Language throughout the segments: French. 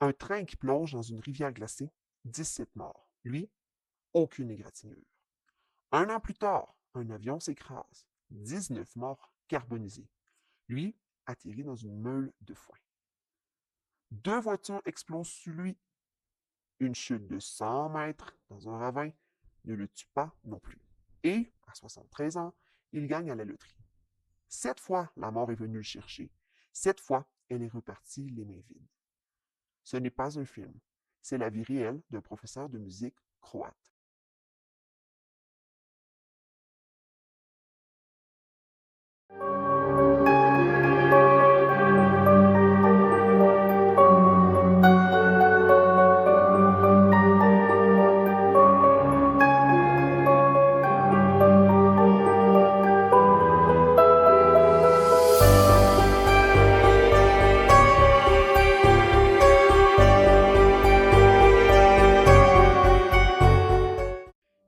Un train qui plonge dans une rivière glacée, 17 morts. Lui, aucune égratignure. Un an plus tard, un avion s'écrase, 19 morts carbonisés. Lui, atterrit dans une meule de foin. Deux voitures explosent sur lui. Une chute de 100 mètres dans un ravin ne le tue pas non plus. Et, à 73 ans, il gagne à la loterie. 7 fois, la mort est venue le chercher. 7 fois, elle est repartie les mains vides. Ce n'est pas un film, c'est la vie réelle d'un professeur de musique croate.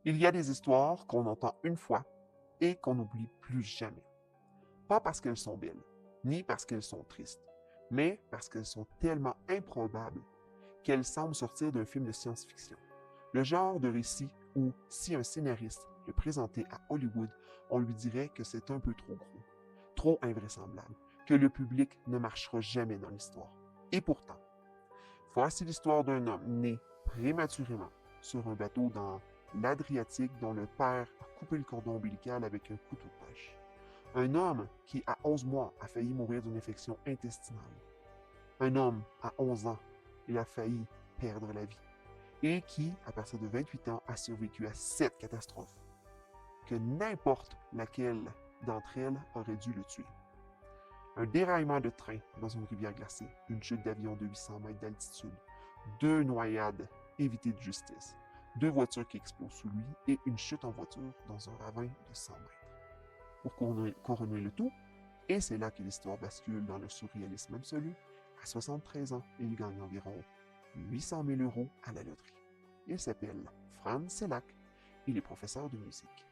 Il y a des histoires qu'on entend une fois et qu'on n'oublie plus jamais. Pas parce qu'elles sont belles, ni parce qu'elles sont tristes, mais parce qu'elles sont tellement improbables qu'elles semblent sortir d'un film de science-fiction. Le genre de récit où, si un scénariste le présentait à Hollywood, on lui dirait que c'est un peu trop gros, trop invraisemblable, que le public ne marchera jamais dans l'histoire. Et pourtant, voici l'histoire d'un homme né prématurément sur un bateau dans l'Adriatique dont le père a coupé le cordon ombilical avec un couteau de pêche. Un homme qui, à 11 mois, a failli mourir d'une infection intestinale. Un homme, à 11 ans, il a failli perdre la vie. Et qui, à partir de 28 ans, a survécu à 7 catastrophes, que n'importe laquelle d'entre elles aurait dû le tuer. Un déraillement de train dans une rivière glacée, une chute d'avion de 800 mètres d'altitude, 2 noyades évitées de justesse, 2 voitures qui explosent sous lui et une chute en voiture dans un ravin de 100 mètres. Pour couronner le tout, et c'est là que l'histoire bascule dans le surréalisme absolu, à 73 ans, il gagne environ 800 000 € à la loterie. Il s'appelle Franz Selak, il est professeur de musique.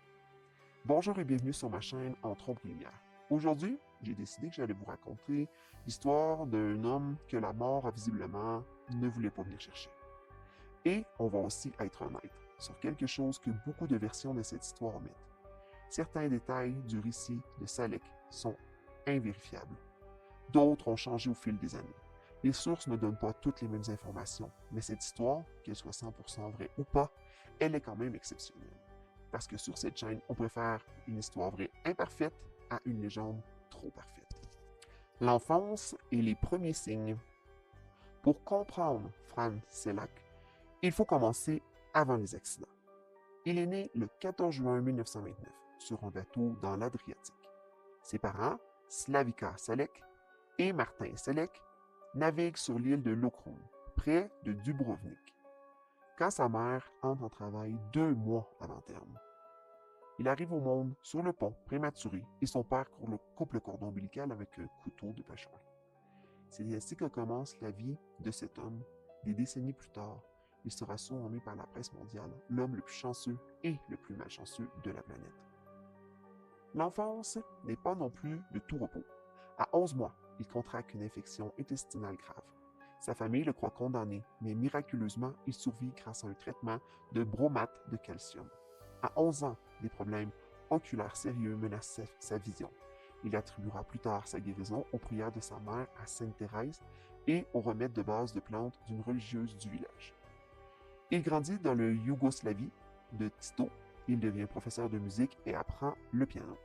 Bonjour et bienvenue sur ma chaîne Entre ombre et lumière. Aujourd'hui, j'ai décidé que j'allais vous raconter l'histoire d'un homme que la mort, visiblement, ne voulait pas venir chercher. Et on va aussi être honnête sur quelque chose que beaucoup de versions de cette histoire omettent. Certains détails du récit de Salek sont invérifiables. D'autres ont changé au fil des années. Les sources ne donnent pas toutes les mêmes informations, mais cette histoire, qu'elle soit 100% vraie ou pas, elle est quand même exceptionnelle. Parce que sur cette chaîne, on préfère une histoire vraie imparfaite à une légende trop parfaite. L'enfance et les premiers signes. Pour comprendre Franz Selak, il faut commencer avant les accidents. Il est né le 14 juin 1929 sur un bateau dans l'Adriatique. Ses parents, Slavika Selek et Martin Selek, naviguent sur l'île de Lokrum, près de Dubrovnik, quand sa mère entre en travail 2 mois avant terme. Il arrive au monde sur le pont, prématuré, et son père coupe le cordon ombilical avec un couteau de pêcheur. C'est ainsi que commence la vie de cet homme. Des décennies plus tard, il sera surnommé par la presse mondiale l'homme le plus chanceux et le plus malchanceux de la planète. L'enfance n'est pas non plus de tout repos. À 11 mois, il contracte une infection intestinale grave. Sa famille le croit condamné, mais miraculeusement, il survit grâce à un traitement de bromate de calcium. À 11 ans, des problèmes oculaires sérieux menacent sa vision. Il attribuera plus tard sa guérison aux prières de sa mère à Sainte Thérèse et aux remèdes de base de plantes d'une religieuse du village. Il grandit dans le Yougoslavie de Tito. Il devient professeur de musique et apprend le piano.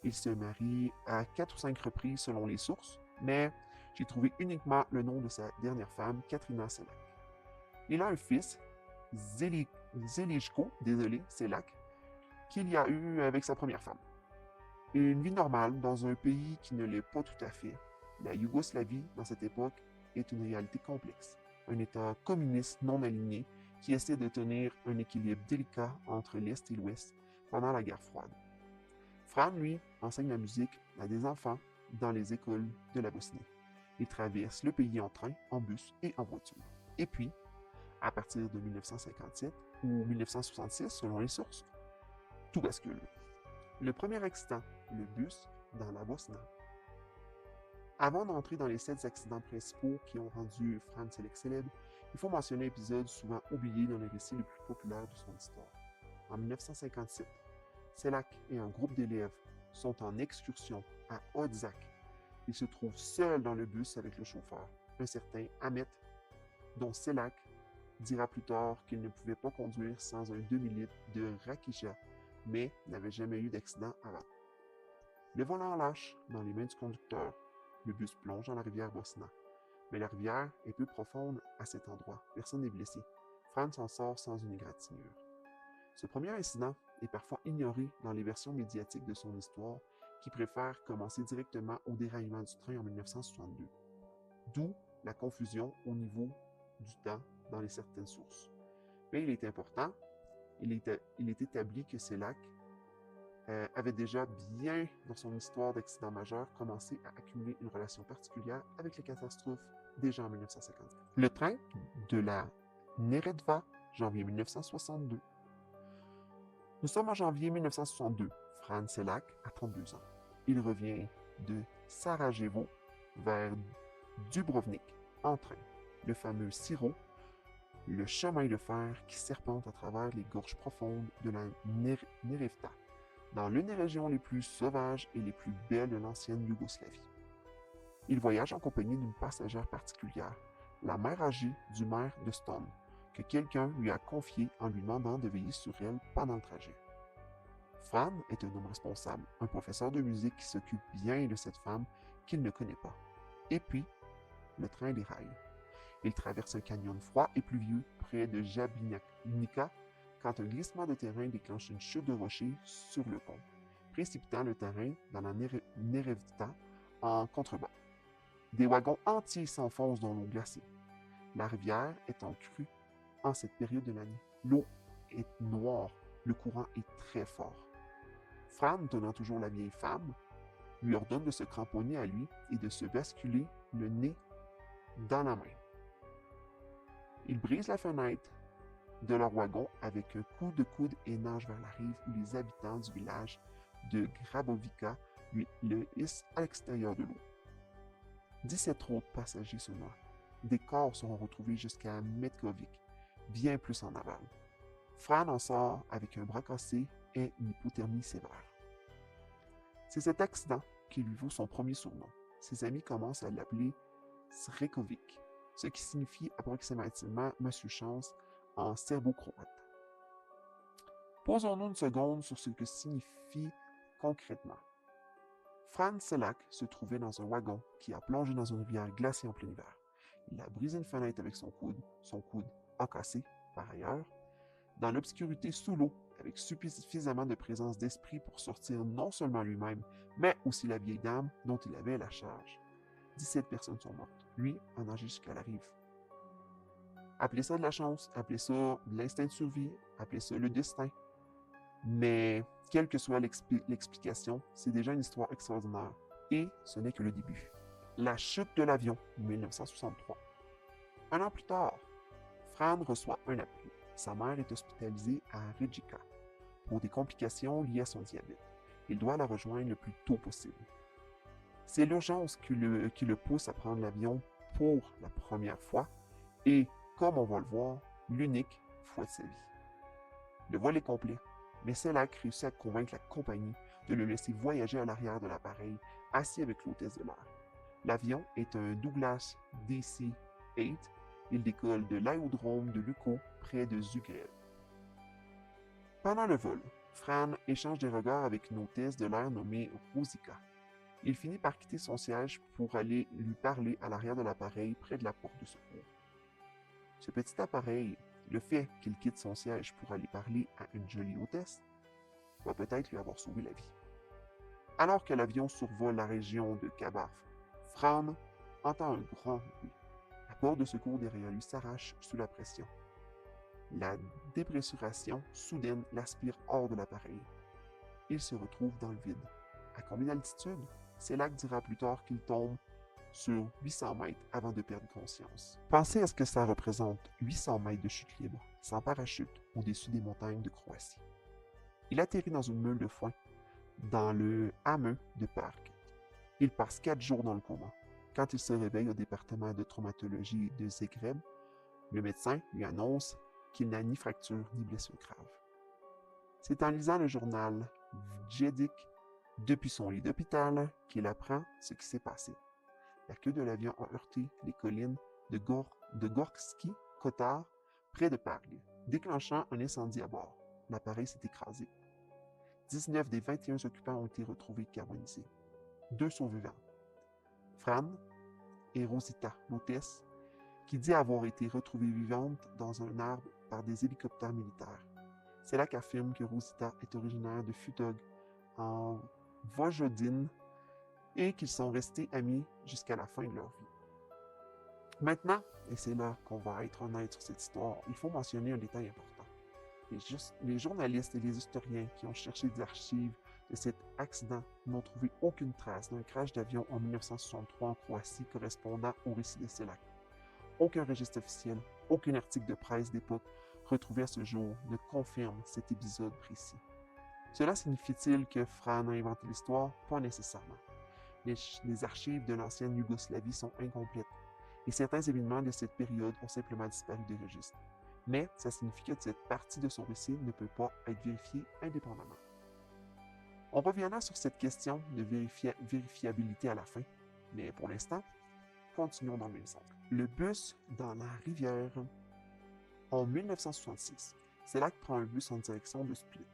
Il se marie à 4 ou 5 reprises selon les sources, mais j'ai trouvé uniquement le nom de sa dernière femme, Katrina Selak. Il a un fils, Zelijko, Selak, qu'il y a eu avec sa première femme. Une vie normale dans un pays qui ne l'est pas tout à fait. La Yougoslavie, dans cette époque, est une réalité complexe. Un État communiste non aligné qui essaie de tenir un équilibre délicat entre l'Est et l'Ouest pendant la guerre froide. Fran, lui, enseigne la musique à des enfants dans les écoles de la Bosnie. Il traverse le pays en train, en bus et en voiture. Et puis, à partir de 1957 ou 1966, selon les sources, tout bascule. Le premier accident, le bus dans la Bosnie. Avant d'entrer dans les 7 accidents principaux qui ont rendu Franz Selleck célèbre, il faut mentionner un épisode souvent oublié dans les récits les plus populaires de son histoire. En 1957, Selleck et un groupe d'élèves sont en excursion à Odzak. Ils se trouvent seuls dans le bus avec le chauffeur, un certain Ahmet, dont Selleck dira plus tard qu'il ne pouvait pas conduire sans un demi-litre de rakicha, mais n'avait jamais eu d'accident avant. Le volant lâche dans les mains du conducteur. Le bus plonge dans la rivière Bosna. Mais la rivière est peu profonde à cet endroit. Personne n'est blessé. Franz s'en sort sans une égratignure. Ce premier incident est parfois ignoré dans les versions médiatiques de son histoire, qui préfèrent commencer directement au déraillement du train en 1962. D'où la confusion au niveau du temps dans les certaines sources. Mais il est important, il est établi que Selleck avait déjà bien, dans son histoire d'accident majeur, commencé à accumuler une relation particulière avec les catastrophes déjà en 1950. Le train de la Neretva, janvier 1962. Nous sommes en janvier 1962. Franz Selleck a 32 ans. Il revient de Sarajevo vers Dubrovnik en train. Le fameux Siro, le chemin de fer qui serpente à travers les gorges profondes de la Neretva, dans l'une des régions les plus sauvages et les plus belles de l'ancienne Yougoslavie. Il voyage en compagnie d'une passagère particulière, la mère âgée du maire de Stone, que quelqu'un lui a confiée en lui demandant de veiller sur elle pendant le trajet. Fran est un homme responsable, un professeur de musique qui s'occupe bien de cette femme qu'il ne connaît pas. Et puis, le train déraille. Il traverse un canyon froid et pluvieux près de Jablanica quand un glissement de terrain déclenche une chute de rocher sur le pont, précipitant le terrain dans la Neretva en contrebas. Des wagons entiers s'enfoncent dans l'eau glacée. La rivière est en crue en cette période de l'année. L'eau est noire, le courant est très fort. Fran, tenant toujours la vieille femme, lui ordonne de se cramponner à lui et de se basculer le nez dans la main. Il brise la fenêtre de leur wagon avec un coup de coude et nage vers la rive où les habitants du village de Grabovica le hissent à l'extérieur de l'eau. 17 autres passagers se noient. Des corps seront retrouvés jusqu'à Metkovic, bien plus en aval. Fran en sort avec un bras cassé et une hypothermie sévère. C'est cet accident qui lui vaut son premier surnom. Ses amis commencent à l'appeler Srekovic, ce qui signifie approximativement Monsieur Chance en serbo-croate. Posons-nous une seconde sur ce que signifie concrètement. Franz Selleck se trouvait dans un wagon qui a plongé dans une rivière glacée en plein hiver. Il a brisé une fenêtre avec son coude a cassé, par ailleurs, dans l'obscurité sous l'eau, avec suffisamment de présence d'esprit pour sortir non seulement lui-même, mais aussi la vieille dame dont il avait la charge. 17 personnes sont mortes. Lui a nagé jusqu'à la rive. Appelez ça de la chance, appelez ça de l'instinct de survie, appelez ça le destin. Mais, quelle que soit l'explication, c'est déjà une histoire extraordinaire. Et ce n'est que le début. La chute de l'avion, 1963. Un an plus tard, Fran reçoit un appel. Sa mère est hospitalisée à Rijeka pour des complications liées à son diabète. Il doit la rejoindre le plus tôt possible. C'est l'urgence qui le pousse à prendre l'avion pour la première fois et, comme on va le voir, l'unique fois de sa vie. Le vol est complet, mais Selleck réussit à convaincre la compagnie de le laisser voyager à l'arrière de l'appareil, assis avec l'hôtesse de l'air. L'avion est un Douglas DC-8. Il décolle de l'aérodrome de Luko, près de Zagreb. Pendant le vol, Fran échange des regards avec une hôtesse de l'air nommée Rosika. Il finit par quitter son siège pour aller lui parler à l'arrière de l'appareil, près de la porte de secours. Ce petit appareil, le fait qu'il quitte son siège pour aller parler à une jolie hôtesse, va peut-être lui avoir sauvé la vie. Alors que l'avion survole la région de Khabar, Fran entend un grand bruit. La porte de secours derrière lui s'arrache sous la pression. La dépressuration soudaine l'aspire hors de l'appareil. Il se retrouve dans le vide. À combien d'altitude? Selleck dira plus tard qu'il tombe sur 800 mètres avant de perdre conscience. Pensez à ce que ça représente, 800 mètres de chute libre, sans parachute, au-dessus des montagnes de Croatie. Il atterrit dans une meule de foin, dans le hameau de Parc. Il passe 4 jours dans le coma. Quand il se réveille au département de traumatologie de Zagreb, le médecin lui annonce qu'il n'a ni fracture ni blessure grave. C'est en lisant le journal Vjedik depuis son lit d'hôpital qu'il apprend ce qui s'est passé. La queue de l'avion a heurté les collines de Gorski Kotar, près de Prague, déclenchant un incendie à bord. L'appareil s'est écrasé. 19 des 21 occupants ont été retrouvés carbonisés. 2 survivants, Fran et Rosita, l'hôtesse, qui dit avoir été retrouvée vivante dans un arbre par des hélicoptères militaires. C'est là qu'affirme que Rosita est originaire de Futog, en Vojvodine, et qu'ils sont restés amis jusqu'à la fin de leur vie. Maintenant, et c'est là qu'on va être honnête sur cette histoire, il faut mentionner un détail important. Les journalistes et les historiens qui ont cherché des archives de cet accident n'ont trouvé aucune trace d'un crash d'avion en 1963 en Croatie correspondant au récit de Selak. Aucun registre officiel, aucun article de presse d'époque retrouvé à ce jour ne confirme cet épisode précis. Cela signifie-t-il que Fran a inventé l'histoire? Pas nécessairement. Les archives de l'ancienne Yougoslavie sont incomplètes et certains événements de cette période ont simplement disparu des registres. Mais ça signifie que cette partie de son récit ne peut pas être vérifiée indépendamment. On reviendra sur cette question de vérifiabilité à la fin, mais pour l'instant, continuons dans le même sens. Le bus dans la rivière. En 1966, Selak prend un bus en direction de Split.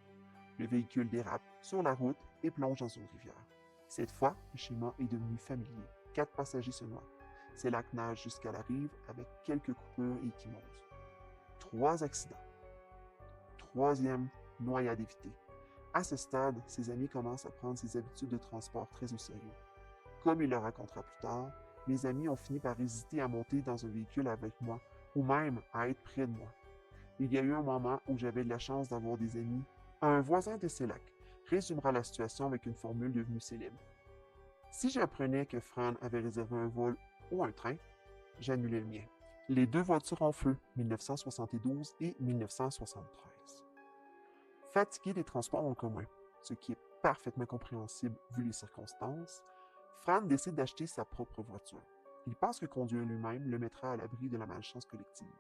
Le véhicule dérape sur la route et plonge dans une rivière. Cette fois, le schéma est devenu familier. 4 passagers se noient. Selak nage jusqu'à la rive avec quelques coupures et échymoses. 3 accidents. 3e noyade évitée. À ce stade, ses amis commencent à prendre ses habitudes de transport très au sérieux. Comme il le racontera plus tard, mes amis ont fini par hésiter à monter dans un véhicule avec moi ou même à être près de moi. Il y a eu un moment où j'avais de la chance d'avoir des amis. Un voisin de Selak résumera la situation avec une formule devenue célèbre. Si j'apprenais que Fran avait réservé un vol ou un train, j'annulais le mien. Les 2 voitures en feu, 1972 et 1973. Fatigué des transports en commun, ce qui est parfaitement compréhensible vu les circonstances, Fran décide d'acheter sa propre voiture. Il pense que conduire lui-même le mettra à l'abri de la malchance collective.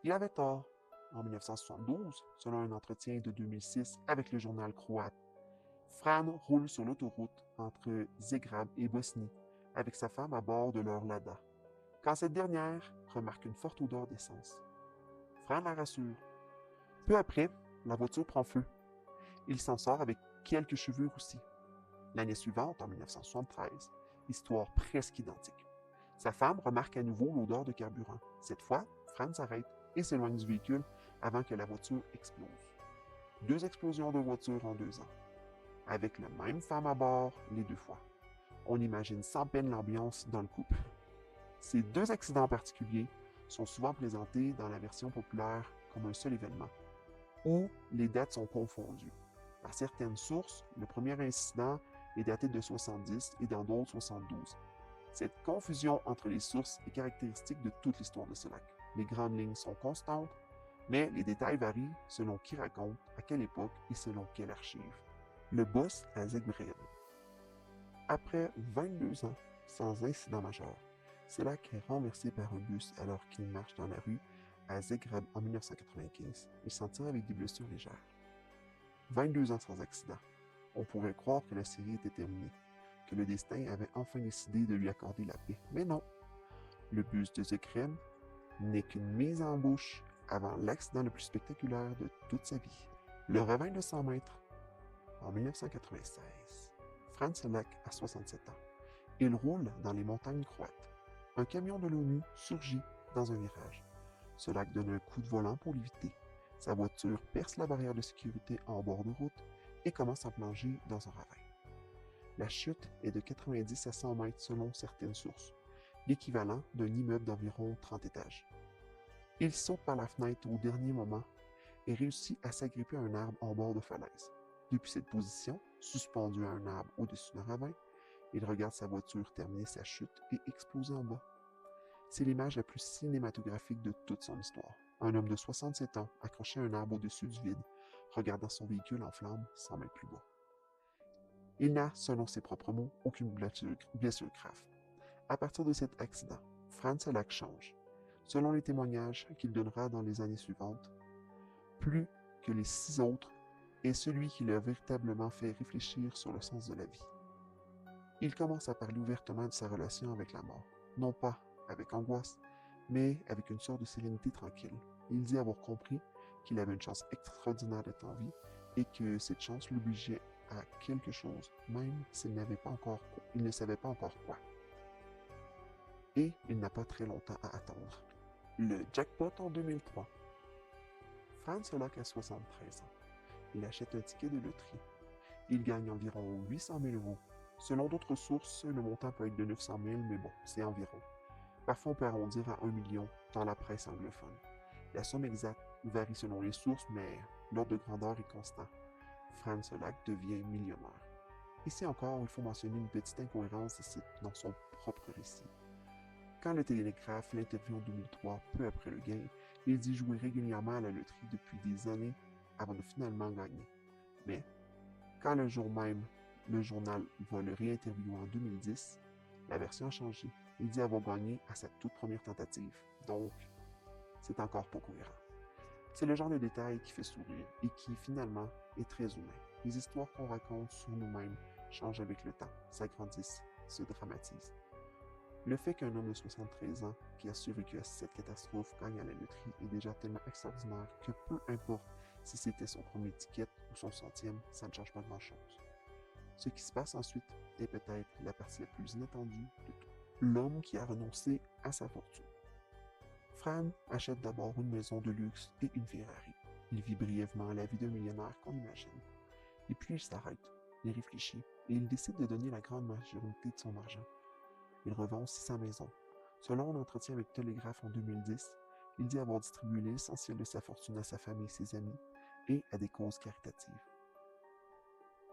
Il avait tort. En 1972, selon un entretien de 2006 avec le journal croate, Fran roule sur l'autoroute entre Zagreb et Bosnie avec sa femme à bord de leur Lada, quand cette dernière remarque une forte odeur d'essence. Fran la rassure. Peu après, la voiture prend feu. Il s'en sort avec quelques cheveux roussis. L'année suivante, en 1973, histoire presque identique. Sa femme remarque à nouveau l'odeur de carburant. Cette fois, Fran s'arrête et s'éloigne du véhicule avant que la voiture explose. 2 explosions de voiture en 2 ans. Avec la même femme à bord les 2 fois. On imagine sans peine l'ambiance dans le couple. Ces 2 accidents en particulier sont souvent présentés dans la version populaire comme un seul événement, où les dates sont confondues. Par certaines sources, le premier incident est daté de 70 et dans d'autres 72. Cette confusion entre les sources est caractéristique de toute l'histoire de ce lac. Les grandes lignes sont constantes, mais les détails varient selon qui raconte, à quelle époque et selon quelle archive. Le bus à Zagreb. Après 22 ans sans incident majeur, Selak est renversé par un bus alors qu'il marche dans la rue à Zagreb en 1995. Il s'en tire avec des blessures légères. 22 ans sans accident. On pourrait croire que la série était terminée, que le destin avait enfin décidé de lui accorder la paix. Mais non. Le bus de Zagreb n'est qu'une mise en bouche avant l'accident le plus spectaculaire de toute sa vie. Le ravin de 100 mètres. En 1996, Fran Selak a 67 ans. Il roule dans les montagnes croates. Un camion de l'ONU surgit dans un virage. Selak donne un coup de volant pour l'éviter. Sa voiture perce la barrière de sécurité en bord de route et commence à plonger dans un ravin. La chute est de 90 à 100 mètres selon certaines sources, l'équivalent d'un immeuble d'environ 30 étages. Il saute par la fenêtre au dernier moment et réussit à s'agripper à un arbre en bord de falaise. Depuis cette position, suspendu à un arbre au-dessus d'un ravin, il regarde sa voiture terminer sa chute et exploser en bas. C'est l'image la plus cinématographique de toute son histoire. Un homme de 67 ans accroché à un arbre au-dessus du vide, regardant son véhicule en flammes 100 mètres plus bas. Il n'a, selon ses propres mots, aucune blessure grave. À partir de cet accident, Franz Selak change. Selon les témoignages qu'il donnera dans les années suivantes, plus que les 6 autres, est celui qui l'a véritablement fait réfléchir sur le sens de la vie. Il commence à parler ouvertement de sa relation avec la mort, non pas avec angoisse, mais avec une sorte de sérénité tranquille. Il dit avoir compris qu'il avait une chance extraordinaire d'être en vie et que cette chance l'obligeait à quelque chose, même s'il il ne savait pas encore quoi. Et il n'a pas très longtemps à attendre. Le jackpot en 2003. Franz Selak a 73 ans. Il achète un ticket de loterie. Il gagne environ 800 000 euros. Selon d'autres sources, le montant peut être de 900 000, mais bon, c'est environ. Parfois, on peut arrondir à 1 million dans la presse anglophone. La somme exacte varie selon les sources, mais l'ordre de grandeur est constant. Franz Selak devient millionnaire. Ici encore, il faut mentionner une petite incohérence dans son propre récit. Quand le Télégraphe l'interviewe en 2003, peu après le gain, il dit jouer régulièrement à la loterie depuis des années avant de finalement gagner. Mais, quand le jour même, le journal va le réinterviewer en 2010, la version a changé. Il dit avoir gagné à sa toute première tentative. Donc, c'est encore pas cohérent. C'est le genre de détail qui fait sourire et qui, finalement, est très humain. Les histoires qu'on raconte sur nous-mêmes changent avec le temps, s'agrandissent, se dramatisent. Le fait qu'un homme de 73 ans qui a survécu à cette catastrophe gagne à la loterie est déjà tellement extraordinaire que peu importe si c'était son premier ticket ou son centième, ça ne change pas grand-chose. Ce qui se passe ensuite est peut-être la partie la plus inattendue de tout. L'homme qui a renoncé à sa fortune. Fran achète d'abord une maison de luxe et une Ferrari. Il vit brièvement la vie d'un millionnaire qu'on imagine. Et puis il s'arrête, il réfléchit et il décide de donner la grande majorité de son argent. Il revend aussi sa maison. Selon un entretien avec Télégraphe en 2010, il dit avoir distribué l'essentiel de sa fortune à sa famille et ses amis et à des causes caritatives.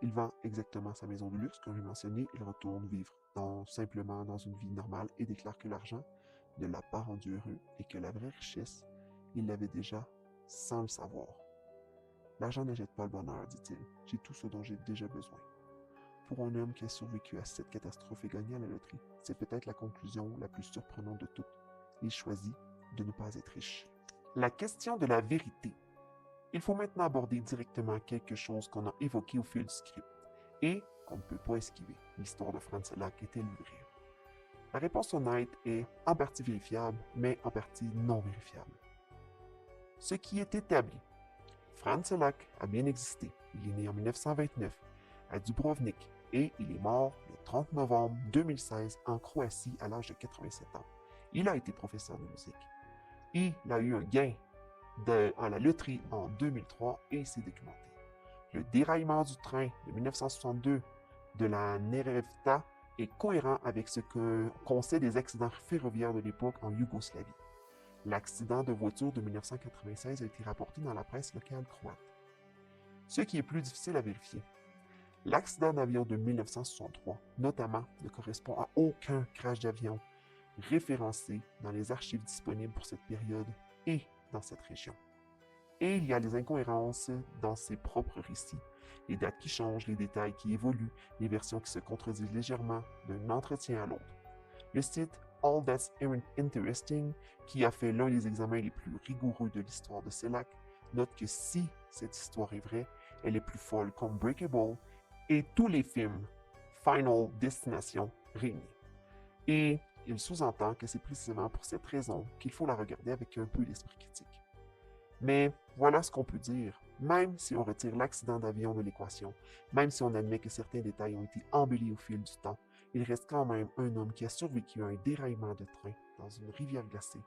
Il vend exactement sa maison de luxe, comme j'ai mentionné, il retourne vivre simplement dans une vie normale et déclare que l'argent ne l'a pas rendu heureux et que la vraie richesse, il l'avait déjà sans le savoir. L'argent n'achète pas le bonheur, dit-il. J'ai tout ce dont j'ai déjà besoin. Pour un homme qui a survécu à cette catastrophe et gagné à la loterie, c'est peut-être la conclusion la plus surprenante de toutes. Il choisit de ne pas être riche. La question de la vérité. Il faut maintenant aborder directement quelque chose qu'on a évoqué au fil du script et qu'on ne peut pas esquiver. L'histoire de Franz Selak est-elle vraie? La réponse honnête est en partie vérifiable, mais en partie non vérifiable. Ce qui est établi. Franz Selak a bien existé. Il est né en 1929 à Dubrovnik et il est mort le 30 novembre 2016 en Croatie à l'âge de 87 ans. Il a été professeur de musique. Il a eu un gain à la loterie en 2003 et s'est documenté. Le déraillement du train de 1962 de la Nerevta est cohérent avec ce qu'on sait des accidents ferroviaires de l'époque en Yougoslavie. L'accident de voiture de 1996 a été rapporté dans la presse locale croate. Ce qui est plus difficile à vérifier. L'accident d'avion de 1963, notamment, ne correspond à aucun crash d'avion référencé dans les archives disponibles pour cette période et dans cette région. Et il y a les incohérences dans ses propres récits, les dates qui changent, les détails qui évoluent, les versions qui se contredisent légèrement d'un entretien à l'autre. Le site All That's Interesting, qui a fait l'un des examens les plus rigoureux de l'histoire de Selak, note que si cette histoire est vraie, elle est plus folle qu'Unbreakable et tous les films Final Destination réunis. Et il sous-entend que c'est précisément pour cette raison qu'il faut la regarder avec un peu d'esprit critique. Mais voilà ce qu'on peut dire, même si on retire l'accident d'avion de l'équation, même si on admet que certains détails ont été embellis au fil du temps, il reste quand même un homme qui a survécu à un déraillement de train dans une rivière glacée,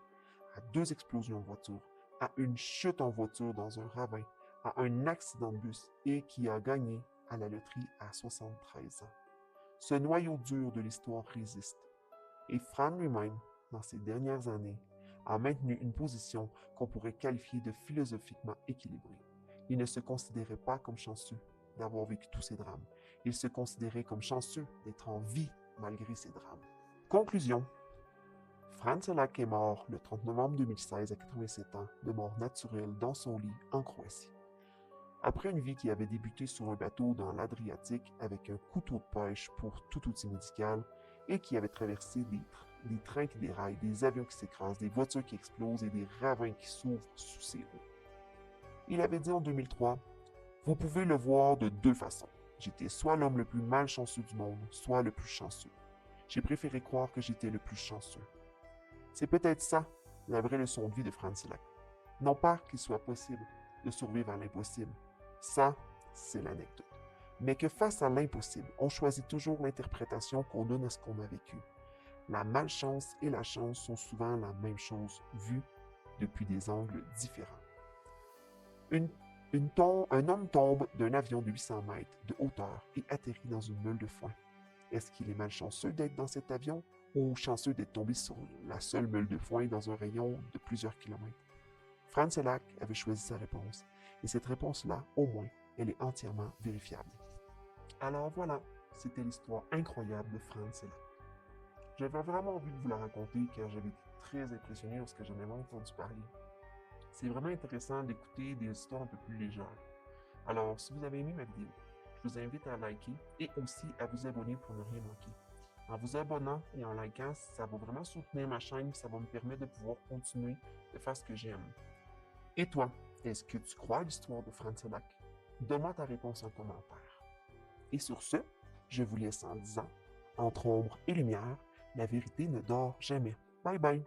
à 2 explosions en voiture, à une chute en voiture dans un ravin, à un accident de bus et qui a gagné à la loterie à 73 ans. Ce noyau dur de l'histoire résiste. Et Fran lui-même, dans ses dernières années, a maintenu une position qu'on pourrait qualifier de philosophiquement équilibrée. Il ne se considérait pas comme chanceux d'avoir vécu tous ces drames. Il se considérait comme chanceux d'être en vie malgré ces drames. Conclusion. Franz Selak est mort le 30 novembre 2016 à 87 ans de mort naturelle dans son lit en Croatie. Après une vie qui avait débuté sur un bateau dans l'Adriatique avec un couteau de pêche pour tout outil médical, et qui avait traversé des trains qui déraillent, des avions qui s'écrasent, des voitures qui explosent et des ravins qui s'ouvrent sous ses roues. Il avait dit en 2003, « Vous pouvez le voir de deux façons. J'étais soit l'homme le plus malchanceux du monde, soit le plus chanceux. J'ai préféré croire que j'étais le plus chanceux. » C'est peut-être ça, la vraie leçon de vie de Frontenac. Non pas qu'il soit possible de survivre à l'impossible. Ça, c'est l'anecdote. Mais que face à l'impossible, on choisit toujours l'interprétation qu'on donne à ce qu'on a vécu. La malchance et la chance sont souvent la même chose, vues depuis des angles différents. Un homme tombe d'un avion de 800 mètres de hauteur et atterrit dans une meule de foin. Est-ce qu'il est malchanceux d'être dans cet avion ou chanceux d'être tombé sur la seule meule de foin dans un rayon de plusieurs kilomètres? Frontenac avait choisi sa réponse, et cette réponse-là, au moins, elle est entièrement vérifiable. Alors voilà, c'était l'histoire incroyable de Frontenac. J'avais vraiment envie de vous la raconter car j'avais été très impressionné lorsque j'en avais entendu parler. C'est vraiment intéressant d'écouter des histoires un peu plus légères. Alors, si vous avez aimé ma vidéo, je vous invite à liker et aussi à vous abonner pour ne rien manquer. En vous abonnant et en likant, ça va vraiment soutenir ma chaîne et ça va me permettre de pouvoir continuer de faire ce que j'aime. Et toi, est-ce que tu crois à l'histoire de Frontenac? Donne-moi ta réponse en commentaire. Et sur ce, je vous laisse en disant, entre ombre et lumière, la vérité ne dort jamais. Bye bye!